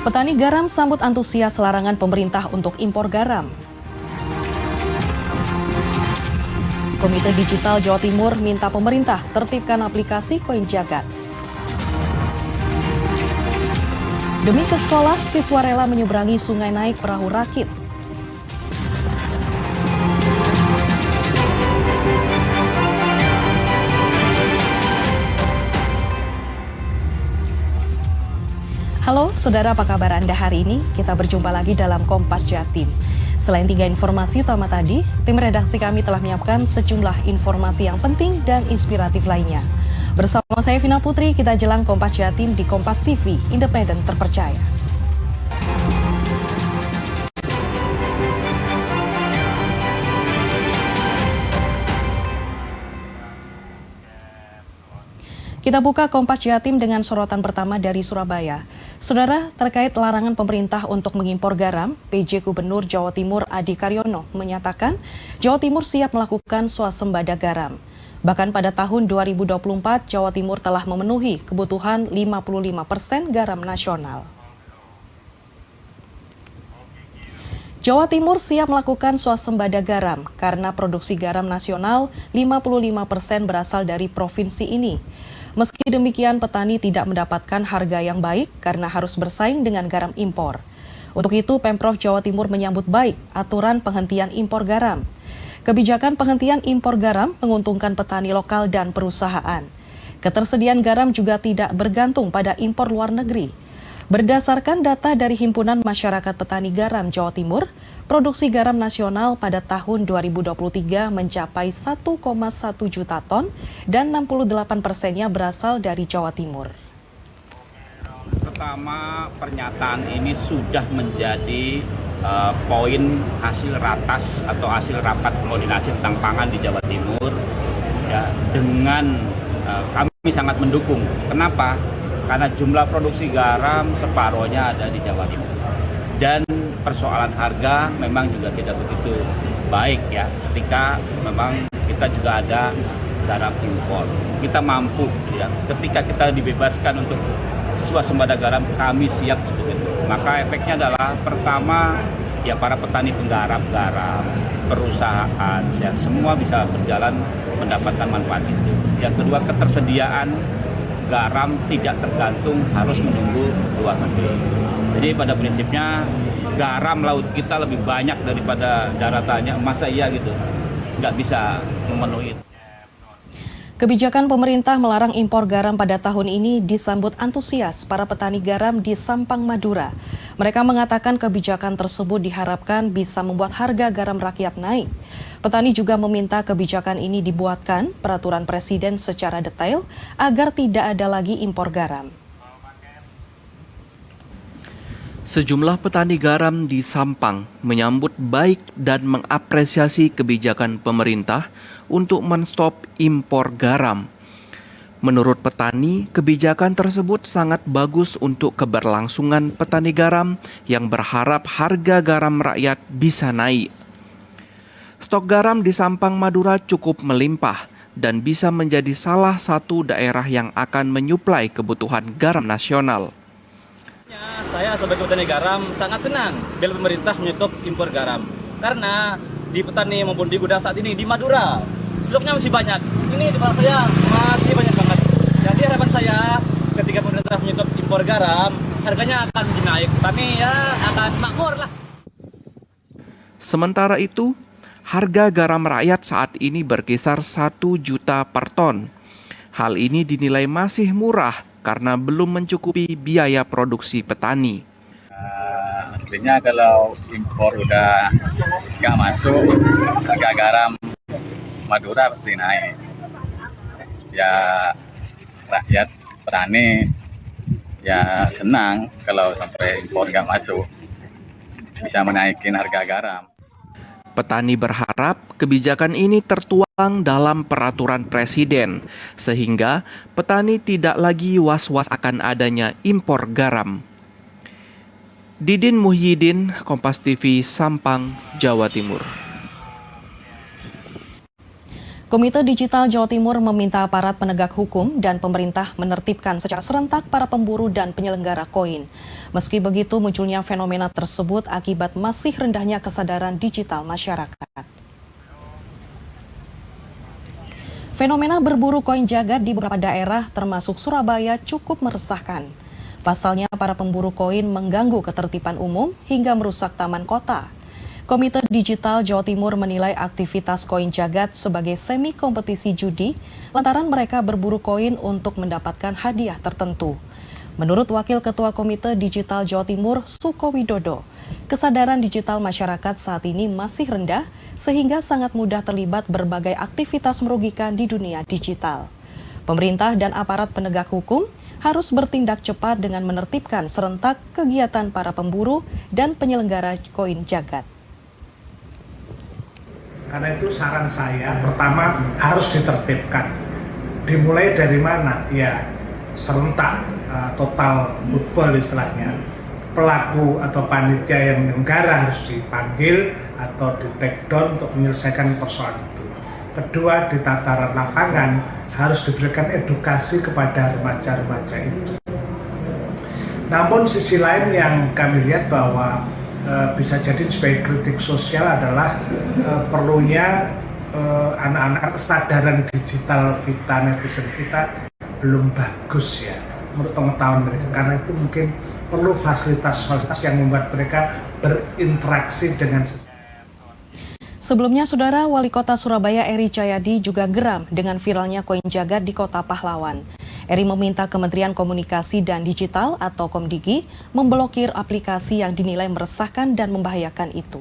Petani garam sambut antusias larangan pemerintah untuk impor garam. Komite Digital Jawa Timur minta pemerintah tertibkan aplikasi Koin Jagat. Demi ke sekolah, siswa rela menyeberangi sungai naik perahu rakit. Halo, saudara, apa kabar Anda hari ini? Kita berjumpa lagi dalam Kompas Jatim. Selain 3 informasi utama tadi, tim redaksi kami telah menyiapkan sejumlah informasi yang penting dan inspiratif lainnya. Bersama saya Vina Putri, kita jelang Kompas Jatim di Kompas TV, independen terpercaya. Kita buka Kompas Jatim dengan sorotan pertama dari Surabaya. Saudara, terkait larangan pemerintah untuk mengimpor garam, PJ Gubernur Jawa Timur Adi Karyono menyatakan Jawa Timur siap melakukan swasembada garam. Bahkan pada tahun 2024, Jawa Timur telah memenuhi kebutuhan 55% garam nasional. Jawa Timur siap melakukan swasembada garam karena produksi garam nasional 55% berasal dari provinsi ini. Meski demikian, petani tidak mendapatkan harga yang baik karena harus bersaing dengan garam impor. Untuk itu, Pemprov Jawa Timur menyambut baik aturan penghentian impor garam. Kebijakan penghentian impor garam menguntungkan petani lokal dan perusahaan. Ketersediaan garam juga tidak bergantung pada impor luar negeri. Berdasarkan data dari Himpunan Masyarakat Petani Garam Jawa Timur, produksi garam nasional pada tahun 2023 mencapai 1,1 juta ton dan 68%-nya berasal dari Jawa Timur. Pertama, pernyataan ini sudah menjadi poin hasil ratas atau hasil rapat koordinasi tentang pangan di Jawa Timur. Ya, dengan kami sangat mendukung. Kenapa? Karena jumlah produksi garam separohnya ada di Jawa Timur. Dan persoalan harga memang juga tidak begitu baik ya, ketika memang kita juga ada garam impor. Kita mampu ya, ketika kita dibebaskan untuk swasembada garam, kami siap untuk itu. Maka efeknya adalah pertama ya, para petani penggarap garam, perusahaan ya, semua bisa berjalan mendapatkan manfaat itu. Yang kedua, ketersediaan garam tidak tergantung harus menunggu luar negeri. Jadi pada prinsipnya garam laut kita lebih banyak daripada daratannya. Masa iya gitu? Nggak bisa memenuhi. Kebijakan pemerintah melarang impor garam pada tahun ini disambut antusias para petani garam di Sampang, Madura. Mereka mengatakan kebijakan tersebut diharapkan bisa membuat harga garam rakyat naik. Petani juga meminta kebijakan ini dibuatkan peraturan presiden secara detail agar tidak ada lagi impor garam. Sejumlah petani garam di Sampang menyambut baik dan mengapresiasi kebijakan pemerintah untuk menstop impor garam. Menurut petani, kebijakan tersebut sangat bagus untuk keberlangsungan petani garam yang berharap harga garam rakyat bisa naik. Stok garam di Sampang, Madura cukup melimpah dan bisa menjadi salah satu daerah yang akan menyuplai kebutuhan garam nasional. Saya sebagai petani garam sangat senang bila pemerintah menyetop impor garam. Karena di petani maupun di gudang saat ini di Madura, stoknya masih banyak. Ini di tempat saya masih banyak banget. Jadi harapan saya ketika pemerintah menyetop impor garam, harganya akan naik. Petani ya akan makmur lah. Sementara itu, harga garam rakyat saat ini berkisar 1 juta per ton. Hal ini dinilai masih murah karena belum mencukupi biaya produksi petani. Aslinya kalau impor udah nggak masuk, harga garam Madura pasti naik. Ya rakyat petani ya senang kalau sampai impor nggak masuk, bisa menaikin harga garam. Petani berharap kebijakan ini tertuang dalam peraturan presiden, sehingga petani tidak lagi was-was akan adanya impor garam. Didin Muhyiddin, Kompas TV, Sampang, Jawa Timur. Komite Digital Jawa Timur meminta aparat penegak hukum dan pemerintah menertibkan secara serentak para pemburu dan penyelenggara koin. Meski begitu, munculnya fenomena tersebut akibat masih rendahnya kesadaran digital masyarakat. Fenomena berburu koin jagat di beberapa daerah termasuk Surabaya cukup meresahkan. Pasalnya, para pemburu koin mengganggu ketertiban umum hingga merusak taman kota. Komite Digital Jawa Timur menilai aktivitas koin jagat sebagai semi kompetisi judi lantaran mereka berburu koin untuk mendapatkan hadiah tertentu. Menurut Wakil Ketua Komite Digital Jawa Timur, Suko Widodo, kesadaran digital masyarakat saat ini masih rendah sehingga sangat mudah terlibat berbagai aktivitas merugikan di dunia digital. Pemerintah dan aparat penegak hukum harus bertindak cepat dengan menertibkan serentak kegiatan para pemburu dan penyelenggara koin jagat. Karena itu saran saya pertama harus ditertibkan. Dimulai dari mana? Ya serentak, total football istilahnya. Pelaku atau panitia yang menyelenggara harus dipanggil atau di take down untuk menyelesaikan persoalan itu. Kedua, di tataran lapangan harus diberikan edukasi kepada remaja-remaja itu. Namun sisi lain yang kami lihat bahwa bisa jadi sebagai kritik sosial adalah perlunya anak-anak kesadaran digital kita, netizen kita belum bagus ya menurut pengetahuan mereka, karena itu mungkin perlu fasilitas-fasilitas yang membuat mereka berinteraksi dengan sesama. Sebelumnya, Saudara, Wali Kota Surabaya Eri Cahyadi juga geram dengan viralnya koin jagat di Kota Pahlawan. Eri meminta Kementerian Komunikasi dan Digital atau Komdigi memblokir aplikasi yang dinilai meresahkan dan membahayakan itu.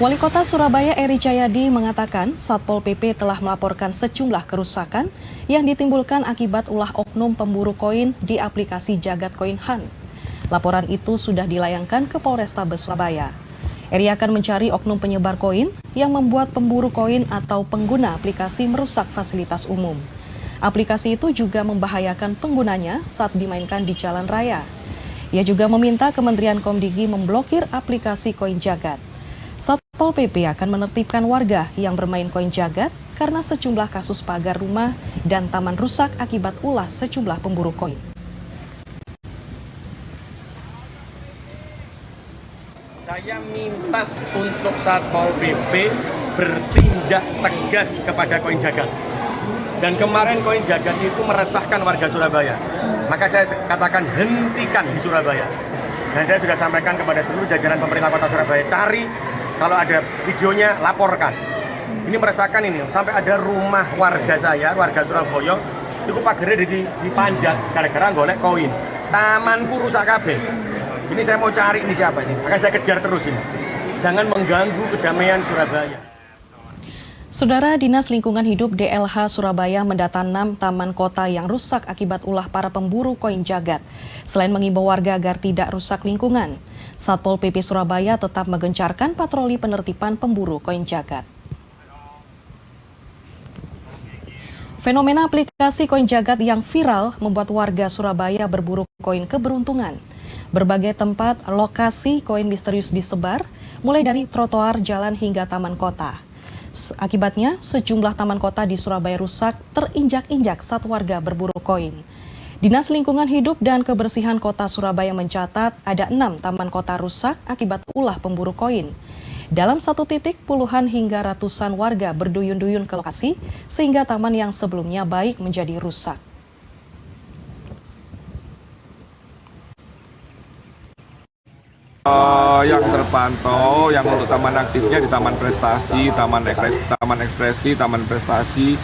Wali Kota Surabaya Eri Cahyadi mengatakan Satpol PP telah melaporkan sejumlah kerusakan yang ditimbulkan akibat ulah oknum pemburu koin di aplikasi Jagat Koin Hunt. Laporan itu sudah dilayangkan ke Polrestabes Surabaya. Eri akan mencari oknum penyebar koin yang membuat pemburu koin atau pengguna aplikasi merusak fasilitas umum. Aplikasi itu juga membahayakan penggunanya saat dimainkan di jalan raya. Ia juga meminta Kementerian Komdigi memblokir aplikasi koin jagat. Satpol PP akan menertibkan warga yang bermain koin jagat karena sejumlah kasus pagar rumah dan taman rusak akibat ulah sejumlah pemburu koin. Saya minta untuk Satpol PP bertindak tegas kepada koin jagat. Dan kemarin koin jagat itu meresahkan warga Surabaya. Maka saya katakan hentikan di Surabaya. Dan saya sudah sampaikan kepada seluruh jajaran pemerintah Kota Surabaya, cari kalau ada videonya laporkan. Ini meresahkan ini, sampai ada rumah warga saya, warga Surabaya, itu pagarnya dipanjat gara-gara golek koin. Tamanku rusak kabeh. Ini saya mau cari ini siapa ini, akan saya kejar terus ini. Jangan mengganggu kedamaian Surabaya. Saudara, Dinas Lingkungan Hidup DLH Surabaya mendata 6 taman kota yang rusak akibat ulah para pemburu koin jagat. Selain mengimbau warga agar tidak rusak lingkungan, Satpol PP Surabaya tetap menggencarkan patroli penertiban pemburu koin jagat. Fenomena aplikasi koin jagat yang viral membuat warga Surabaya berburu koin keberuntungan. Berbagai tempat lokasi koin misterius disebar, mulai dari trotoar, jalan hingga taman kota. Akibatnya, sejumlah taman kota di Surabaya rusak terinjak-injak saat warga berburu koin. Dinas Lingkungan Hidup dan Kebersihan Kota Surabaya mencatat ada 6 taman kota rusak akibat ulah pemburu koin. Dalam satu titik, puluhan hingga ratusan warga berduyun-duyun ke lokasi, sehingga taman yang sebelumnya baik menjadi rusak. Yang terpantau, yang untuk taman aktifnya di Taman Prestasi, Taman Ekspresi, Taman Prestasi.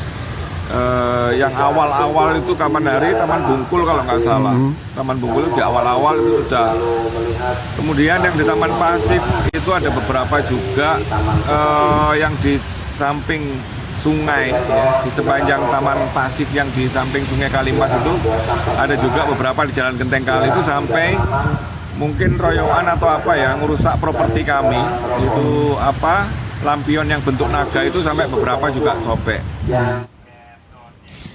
Yang awal-awal itu kapan hari Taman Bungkul kalau nggak salah. Taman Bungkul itu di awal-awal itu sudah. Kemudian yang di Taman Pasif itu ada beberapa juga yang di samping sungai, ya, di sepanjang Taman Pasif yang di samping Sungai Kalimas itu ada juga beberapa di Jalan Genteng Kali itu sampai mungkin royoan atau apa ya ngerusak properti kami itu apa lampion yang bentuk naga itu sampai beberapa juga sobek.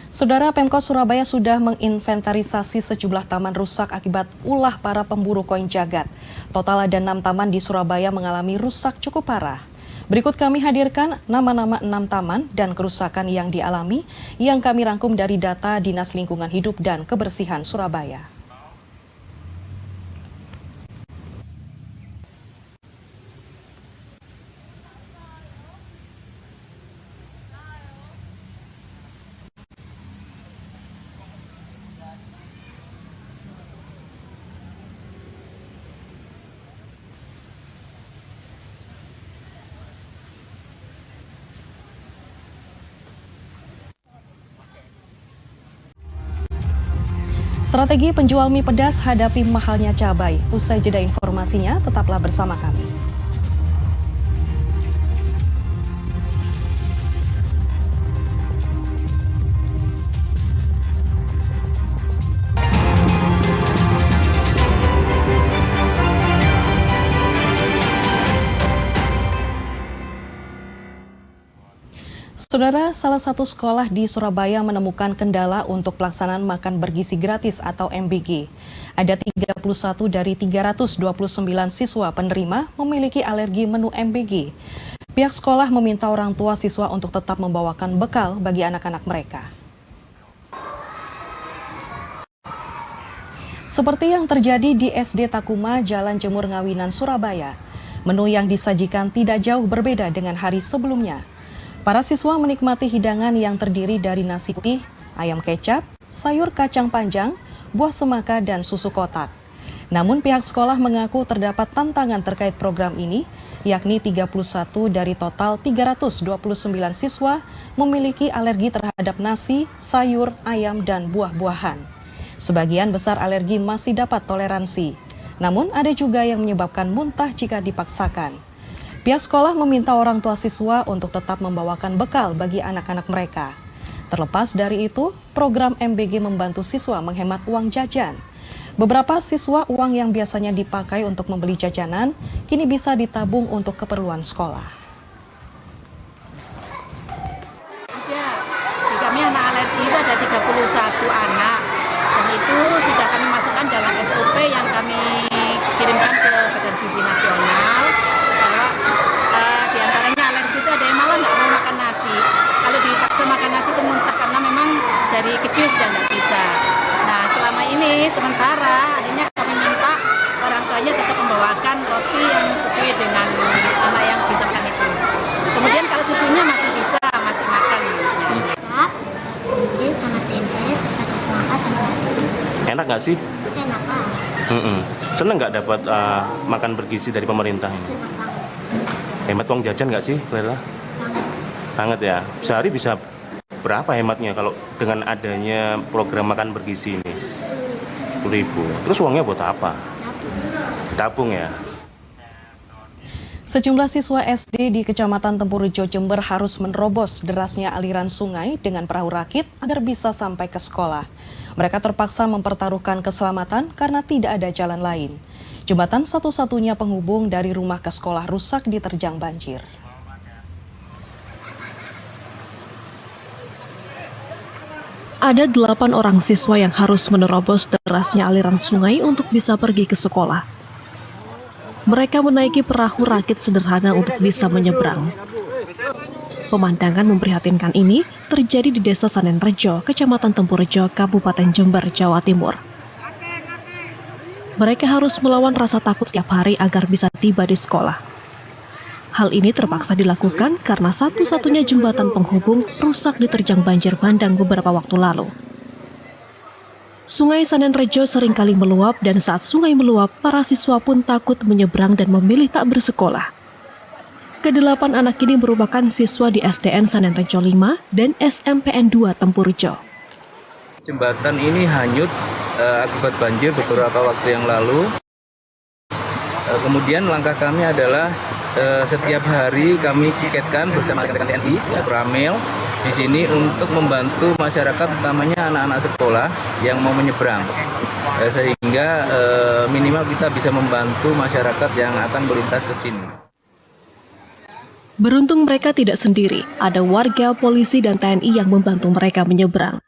Saudara, Pemkot Surabaya sudah menginventarisasi sejumlah taman rusak akibat ulah para pemburu koin jagat. Total ada 6 taman di Surabaya mengalami rusak cukup parah. Berikut kami hadirkan nama-nama 6 taman dan kerusakan yang dialami yang kami rangkum dari data Dinas Lingkungan Hidup dan Kebersihan Surabaya. Strategi penjual mie pedas hadapi mahalnya cabai. Usai jeda informasinya, tetaplah bersama kami. Saudara, salah satu sekolah di Surabaya menemukan kendala untuk pelaksanaan makan bergizi gratis atau MBG. Ada 31 dari 329 siswa penerima memiliki alergi menu MBG. Pihak sekolah meminta orang tua siswa untuk tetap membawakan bekal bagi anak-anak mereka. Seperti yang terjadi di SD Takuma, Jalan Jemur Ngawinan, Surabaya. Menu yang disajikan tidak jauh berbeda dengan hari sebelumnya. Para siswa menikmati hidangan yang terdiri dari nasi putih, ayam kecap, sayur kacang panjang, buah semaka, dan susu kotak. Namun pihak sekolah mengaku terdapat tantangan terkait program ini, yakni 31 dari total 329 siswa memiliki alergi terhadap nasi, sayur, ayam, dan buah-buahan. Sebagian besar alergi masih dapat toleransi, namun ada juga yang menyebabkan muntah jika dipaksakan. Pihak sekolah meminta orang tua siswa untuk tetap membawakan bekal bagi anak-anak mereka. Terlepas dari itu, program MBG membantu siswa menghemat uang jajan. Beberapa siswa uang yang biasanya dipakai untuk membeli jajanan, kini bisa ditabung untuk keperluan sekolah. Ada, di kami anak alergi itu ada 31 anak. Dan itu sudah kami masukkan dalam SOP yang kami kirimkan ke Badan Gizi Nasional. Di antaranya alergi itu ada yang malah nggak mau makan nasi. Kalau dipaksa makan nasi itu muntah karena memang dari kecil sudah nggak bisa. Nah selama ini sementara akhirnya kami minta orang tuanya tetap membawakan roti yang sesuai dengan anak yang bisa makan itu. Kemudian kalau susunya masih bisa, masih makan. Kunci sama tempe, satu semangka sama nasi. Enak nggak sih? Enak lah. Seneng nggak dapat makan bergizi dari pemerintah ini? Hemat uang jajan nggak sih, Clara? Banget ya. Sehari bisa berapa hematnya kalau dengan adanya program makan bergizi ini? 10.000. Terus uangnya buat apa? Tabung ya. Sejumlah siswa SD di Kecamatan Tempurjo, Jember harus menerobos derasnya aliran sungai dengan perahu rakit agar bisa sampai ke sekolah. Mereka terpaksa mempertaruhkan keselamatan karena tidak ada jalan lain. Jembatan satu-satunya penghubung dari rumah ke sekolah rusak diterjang banjir. Ada 8 orang siswa yang harus menerobos derasnya aliran sungai untuk bisa pergi ke sekolah. Mereka menaiki perahu rakit sederhana untuk bisa menyeberang. Pemandangan memprihatinkan ini terjadi di Desa Sanenrejo, Kecamatan Tempurjo, Kabupaten Jember, Jawa Timur. Mereka harus melawan rasa takut setiap hari agar bisa tiba di sekolah. Hal ini terpaksa dilakukan karena satu-satunya jembatan penghubung rusak diterjang banjir bandang beberapa waktu lalu. Sungai Sanenrejo seringkali meluap dan saat sungai meluap, para siswa pun takut menyeberang dan memilih tak bersekolah. Kedelapan anak ini merupakan siswa di SDN Sanenrejo 5 dan SMPN 2 Tempurjo. Jembatan ini hanyut akibat banjir beberapa waktu yang lalu. Kemudian langkah kami adalah setiap hari kami piketkan bersama rekan-rekan TNI, Ramel, di sini untuk membantu masyarakat, utamanya anak-anak sekolah yang mau menyeberang. Sehingga minimal kita bisa membantu masyarakat yang akan melintas ke sini. Beruntung mereka tidak sendiri, ada warga, polisi, dan TNI yang membantu mereka menyeberang.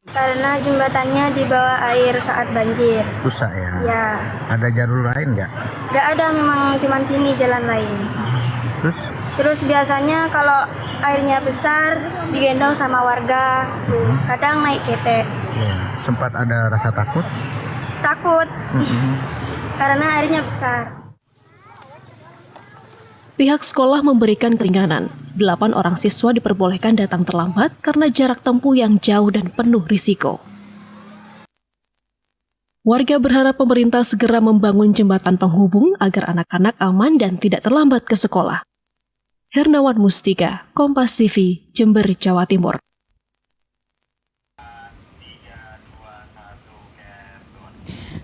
Karena jembatannya di bawah air saat banjir. Rusak ya? Ya. Ada jalur lain nggak? Nggak ada, memang cuma sini jalan lain. Terus biasanya kalau airnya besar digendong sama warga, kadang naik ketek. Ya, sempat ada rasa takut? Takut, karena airnya besar. Pihak sekolah memberikan keringanan. 8 orang siswa diperbolehkan datang terlambat karena jarak tempuh yang jauh dan penuh risiko. Warga berharap pemerintah segera membangun jembatan penghubung agar anak-anak aman dan tidak terlambat ke sekolah. Hernawan Mustika, Kompas TV, Jember, Jawa Timur.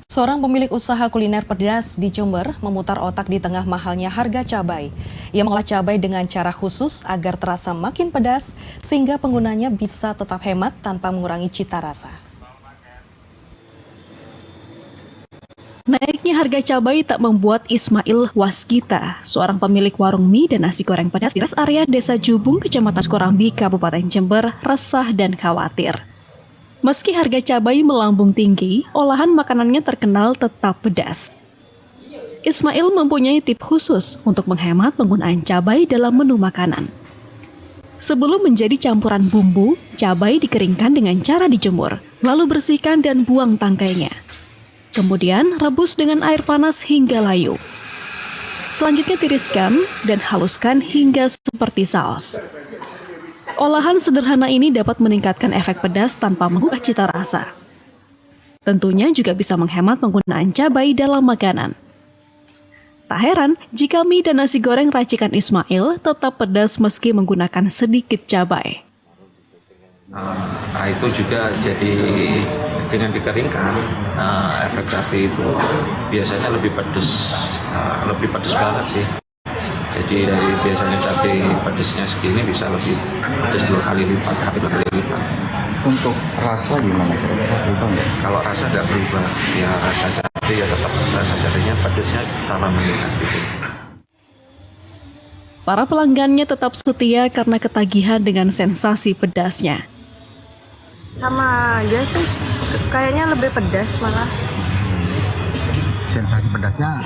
Seorang pemilik usaha kuliner pedas di Jember memutar otak di tengah mahalnya harga cabai. Ia mengolah cabai dengan cara khusus agar terasa makin pedas sehingga penggunanya bisa tetap hemat tanpa mengurangi cita rasa. Naiknya harga cabai tak membuat Ismail Waskita, seorang pemilik warung mie dan nasi goreng pedas di rest area Desa Jubung, Kecamatan Sukorambi, Kabupaten Jember, resah dan khawatir. Meski harga cabai melambung tinggi, olahan makanannya terkenal tetap pedas. Ismail mempunyai tips khusus untuk menghemat penggunaan cabai dalam menu makanan. Sebelum menjadi campuran bumbu, cabai dikeringkan dengan cara dijemur, lalu bersihkan dan buang tangkainya. Kemudian rebus dengan air panas hingga layu. Selanjutnya tiriskan dan haluskan hingga seperti saus. Olahan sederhana ini dapat meningkatkan efek pedas tanpa mengubah cita rasa. Tentunya juga bisa menghemat penggunaan cabai dalam makanan. Tak heran jika mie dan nasi goreng racikan Ismail tetap pedas meski menggunakan sedikit cabai. Itu juga jadi dengan dikeringkan, efek cabai itu biasanya lebih pedas banget sih. Jadi dari biasanya cabai pedasnya segini bisa lebih pedas 2 kali lipat, hampir 2 kali lipat. Untuk rasa gimana? Berubah nggak? Kalau rasa nggak berubah, ya rasa cabai ya tetap rasa cabainya pedasnya tambah meningkat gitu. Para pelanggannya tetap setia karena ketagihan dengan sensasi pedasnya. Sama aja sih, kayaknya lebih pedas malah. Sensasi pedasnya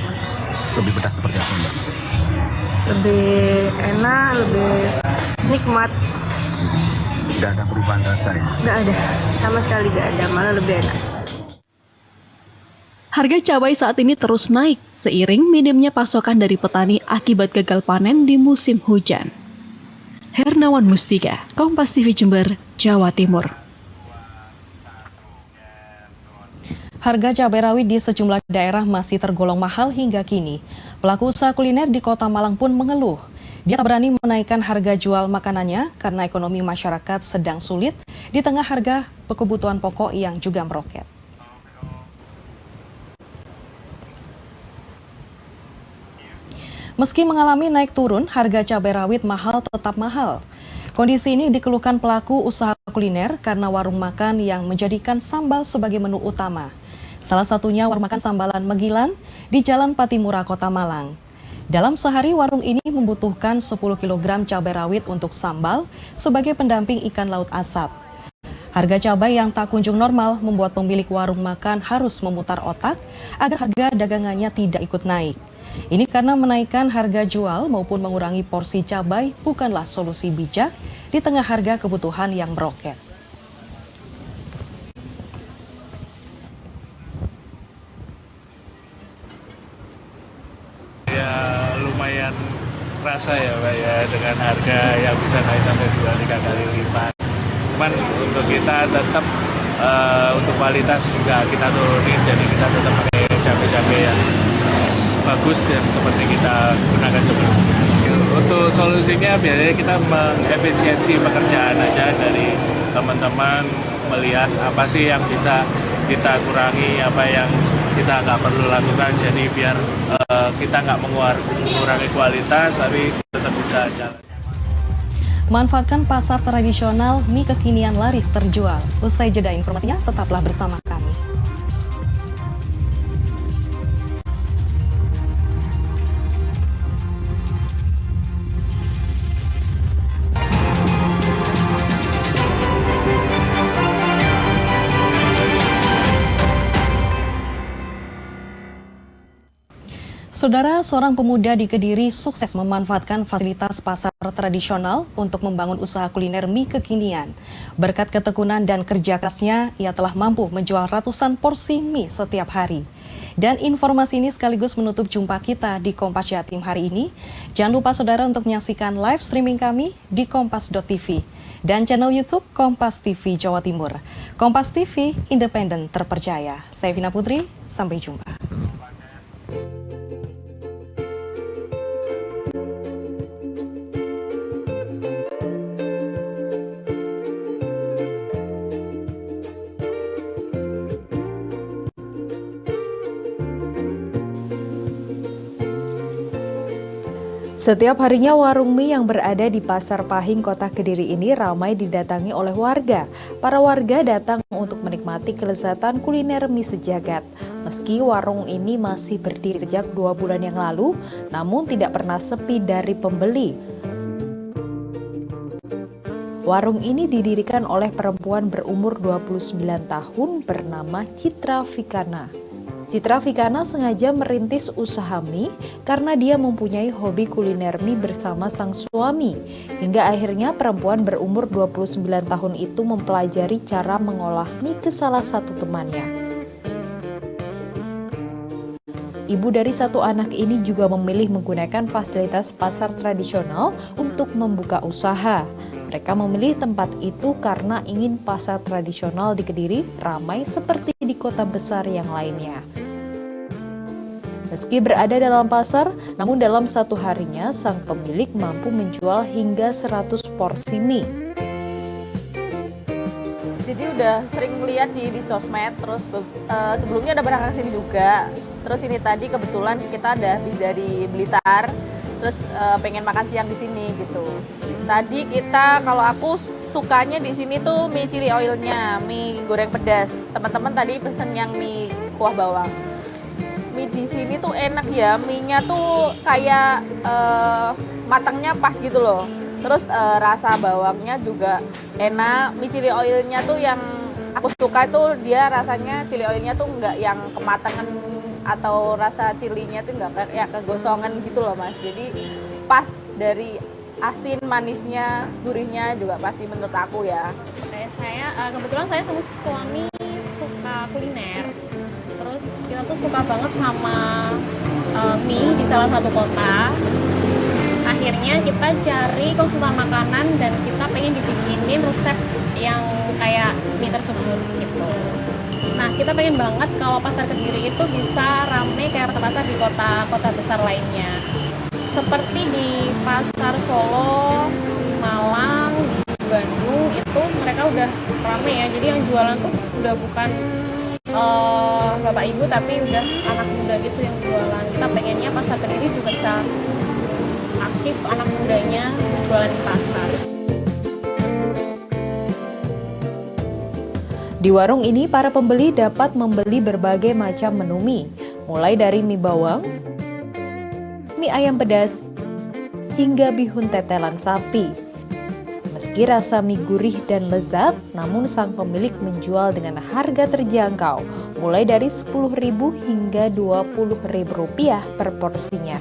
lebih pedas seperti apa, Mbak? Lebih enak, lebih nikmat. Tidak ada perubahan rasa ya? Nggak ada, sama sekali nggak ada, malah lebih enak. Harga cabai saat ini terus naik seiring minimnya pasokan dari petani akibat gagal panen di musim hujan. Hernawan Mustika, Kompas TV Jember, Jawa Timur. Harga cabai rawit di sejumlah daerah masih tergolong mahal hingga kini. Pelaku usaha kuliner di Kota Malang pun mengeluh. Dia tak berani menaikkan harga jual makanannya karena ekonomi masyarakat sedang sulit di tengah harga kebutuhan pokok yang juga meroket. Meski mengalami naik turun, harga cabai rawit mahal tetap mahal. Kondisi ini dikeluhkan pelaku usaha kuliner karena warung makan yang menjadikan sambal sebagai menu utama. Salah satunya warung makan Sambalan Megilan di Jalan Patimura, Kota Malang. Dalam sehari warung ini membutuhkan 10 kg cabai rawit untuk sambal sebagai pendamping ikan laut asap. Harga cabai yang tak kunjung normal membuat pemilik warung makan harus memutar otak agar harga dagangannya tidak ikut naik. Ini karena menaikkan harga jual maupun mengurangi porsi cabai bukanlah solusi bijak di tengah harga kebutuhan yang meroket. Lumayan rasa ya Pak ya, dengan harga yang bisa naik sampai 2-3 kali lipat. Cuman untuk kita tetap untuk kualitas nggak kita turunin, jadi kita tetap pakai cabai-cabai yang bagus yang seperti kita gunakan sebelumnya. Untuk solusinya biasanya kita mengefisiensi pekerjaan aja dari teman-teman, melihat apa sih yang bisa kita kurangi, apa yang kita nggak perlu lakukan, jadi biar kita nggak mengurangi kualitas tapi tetap bisa jalan. Manfaatkan pasar tradisional, mie kekinian laris terjual. Usai jeda informasinya, tetaplah bersama kami. Saudara, seorang pemuda di Kediri sukses memanfaatkan fasilitas pasar tradisional untuk membangun usaha kuliner mie kekinian. Berkat ketekunan dan kerja kerasnya, ia telah mampu menjual ratusan porsi mie setiap hari. Dan informasi ini sekaligus menutup jumpa kita di Kompas Jatim hari ini. Jangan lupa saudara untuk menyaksikan live streaming kami di kompas.tv dan channel YouTube Kompas TV Jawa Timur. Kompas TV, independen terpercaya. Saya Vina Putri, sampai jumpa. Setiap harinya warung mie yang berada di Pasar Pahing, Kota Kediri ini ramai didatangi oleh warga. Para warga datang untuk menikmati kelezatan kuliner mie sejagat. Meski warung ini masih berdiri sejak 2 bulan yang lalu, namun tidak pernah sepi dari pembeli. Warung ini didirikan oleh perempuan berumur 29 tahun bernama Citra Fikana. Citra Fikana sengaja merintis usaha mie karena dia mempunyai hobi kuliner mie bersama sang suami. Hingga akhirnya perempuan berumur 29 tahun itu mempelajari cara mengolah mie ke salah satu temannya. Ibu dari satu anak ini juga memilih menggunakan fasilitas pasar tradisional untuk membuka usaha. Mereka memilih tempat itu karena ingin pasar tradisional di Kediri ramai seperti di kota besar yang lainnya. Meski berada dalam pasar, namun dalam satu harinya sang pemilik mampu menjual hingga 100 porsi mie. Jadi udah sering melihat di sosmed, terus sebelumnya udah pernah kesini juga. Terus ini tadi kebetulan kita ada habis dari Blitar, terus pengen makan siang di sini gitu. Tadi kalau aku sukanya di sini tuh mie chili oilnya, mie goreng pedas. Teman-teman tadi pesen yang mie kuah bawang. Mie di sini tuh enak ya, mie-nya tuh kayak matangnya pas gitu loh. Terus rasa bawangnya juga enak. Mie chili oilnya tuh yang aku suka tuh dia rasanya chili oilnya tuh nggak yang kematangan atau rasa cilinya tuh nggak kayak kegosongan gitu loh Mas. Jadi pas dari asin, manisnya, gurihnya juga pasti menurut aku ya. Kebetulan saya sama suami suka kuliner. Terus kita tuh suka banget sama mie di salah satu kota. Akhirnya kita cari konsultan makanan dan kita pengen dibikinin resep yang kayak mie tersebut gitu. Nah, kita pengen banget kalau pasar Kediri itu bisa rame kayak pasar di kota-kota besar lainnya. Seperti di pasar Solo, di Malang, di Bandung itu mereka udah rame ya. Jadi yang jualan tuh udah bukan bapak ibu tapi udah anak muda gitu yang jualan. Kita pengennya pasar Kediri juga bisa aktif anak mudanya jualan di pasar. Di warung ini para pembeli dapat membeli berbagai macam menu mie, mulai dari mie bawang, mie ayam pedas, hingga bihun tetelan sapi. Meski rasa mie gurih dan lezat, namun sang pemilik menjual dengan harga terjangkau, mulai dari Rp10.000 hingga Rp20.000 per porsinya.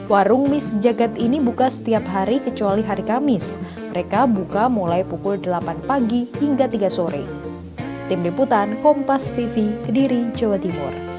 Warung mie sejagat ini buka setiap hari kecuali hari Kamis. Mereka buka mulai pukul 8 pagi hingga 3 sore. Tim Liputan Kompas TV, Kediri, Jawa Timur.